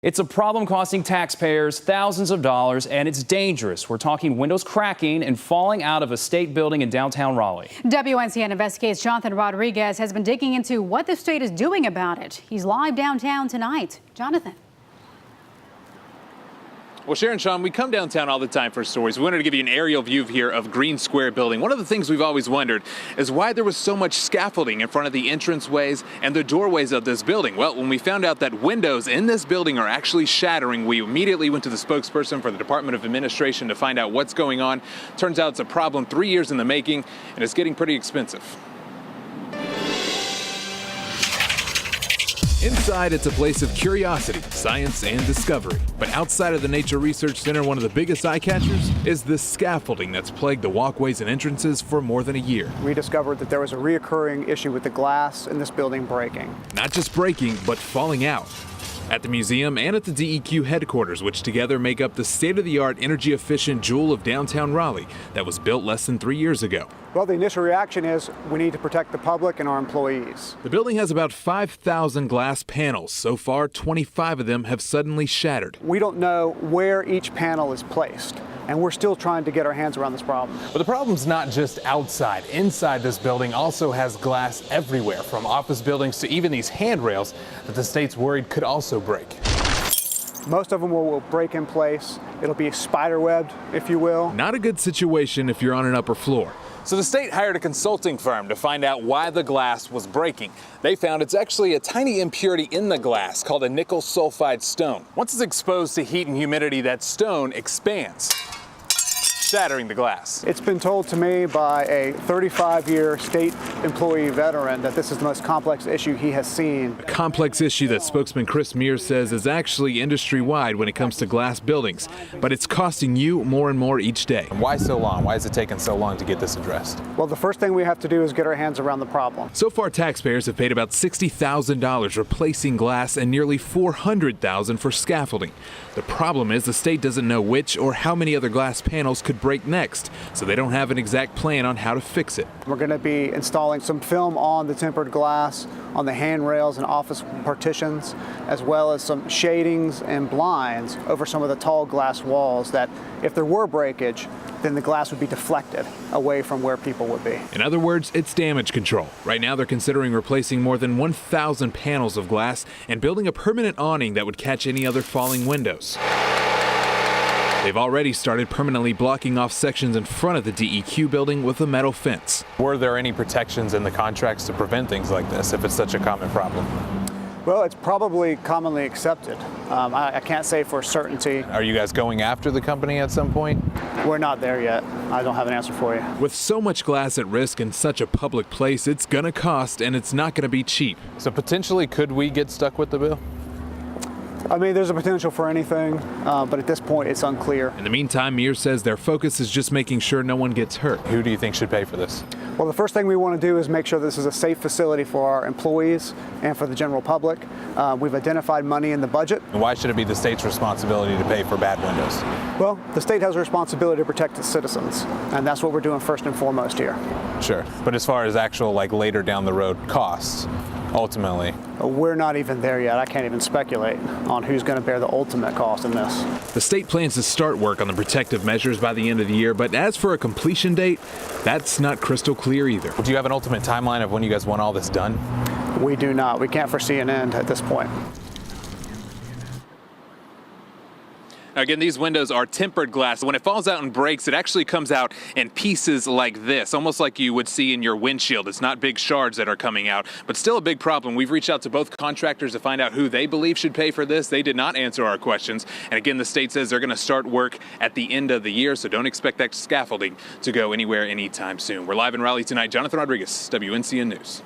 It's a problem costing taxpayers thousands of dollars, and it's dangerous. We're talking windows cracking and falling out of a state building in downtown Raleigh. WNCN Investigates Jonathan Rodriguez has been digging into what the state is doing about it. He's live downtown tonight. Jonathan. Well, Sharon, Sean, we come downtown all the time for stories. We wanted to give you an aerial view here of Green Square building. One of the things we've always wondered is why there was so much scaffolding in front of the entranceways and the doorways of this building. Well, when we found out that windows in this building are actually shattering, we immediately went to the spokesperson for the Department of Administration to find out what's going on. Turns out it's a problem 3 years in the making, and it's getting pretty expensive. Inside, it's a place of curiosity, science, and discovery. But outside of the Nature Research Center, one of the biggest eye-catchers is the scaffolding that's plagued the walkways and entrances for more than a year. We discovered that there was a reoccurring issue with the glass in this building breaking. Not just breaking, but falling out. At the museum and at the DEQ headquarters, which together make up the state-of-the-art, energy-efficient jewel of downtown Raleigh that was built less than 3 years ago. Well, the initial reaction is we need to protect the public and our employees. The building has about 5,000 glass panels. So far, 25 of them have suddenly shattered. We don't know where each panel is placed, and we're still trying to get our hands around this problem. But the problem's not just outside. Inside this building also has glass everywhere, from office buildings to even these handrails that the state's worried could also break. Most of them will break in place. It'll be spider-webbed, if you will. Not a good situation if you're on an upper floor. So the state hired a consulting firm to find out why the glass was breaking. They found it's actually a tiny impurity in the glass called a nickel sulfide stone. Once it's exposed to heat and humidity, that stone expands, shattering the glass. It's been told to me by a 35-year state employee veteran that this is the most complex issue he has seen. A complex issue that spokesman Chris Mears says is actually industry-wide when it comes to glass buildings, but it's costing you more and more each day. Why so long? Why is it taking so long to get this addressed? Well, the first thing we have to do is get our hands around the problem. So far, taxpayers have paid about $60,000 replacing glass and nearly $400,000 for scaffolding. The problem is the state doesn't know which or how many other glass panels could break next, so they don't have an exact plan on how to fix it. We're going to be installing some film on the tempered glass, on the handrails and office partitions, as well as some shadings and blinds over some of the tall glass walls that, if there were breakage, then the glass would be deflected away from where people would be. In other words, it's damage control. Right now, they're considering replacing more than 1,000 panels of glass and building a permanent awning that would catch any other falling windows. They've already started permanently blocking off sections in front of the DEQ building with a metal fence. Were there any protections in the contracts to prevent things like this if it's such a common problem? Well, it's probably commonly accepted. I can't say for certainty. Are you guys going after the company at some point? We're not there yet. I don't have an answer for you. With so much glass at risk in such a public place, it's gonna cost, and it's not gonna be cheap. So potentially, could we get stuck with the bill? I mean, there's a potential for anything, but at this point, it's unclear. In the meantime, Mears says their focus is just making sure no one gets hurt. Who do you think should pay for this? Well, the first thing we want to do is make sure this is a safe facility for our employees and for the general public. We've identified money in the budget. And why should it be the state's responsibility to pay for bad windows? Well, the state has a responsibility to protect its citizens, and that's what we're doing first and foremost here. Sure, but as far as actual, later down the road costs, ultimately, we're not even there yet. I can't even speculate on who's going to bear the ultimate cost in this. The state plans to start work on the protective measures by the end of the year, but as for a completion date, that's not crystal clear either. Do you have an ultimate timeline of when you guys want all this done? We do not. We can't foresee an end at this point. Now again, these windows are tempered glass. When it falls out and breaks, it actually comes out in pieces like this, almost like you would see in your windshield. It's not big shards that are coming out, but still a big problem. We've reached out to both contractors to find out who they believe should pay for this. They did not answer our questions. And again, the state says they're going to start work at the end of the year, so don't expect that scaffolding to go anywhere anytime soon. We're live in Raleigh tonight. Jonathan Rodriguez, WNCN News.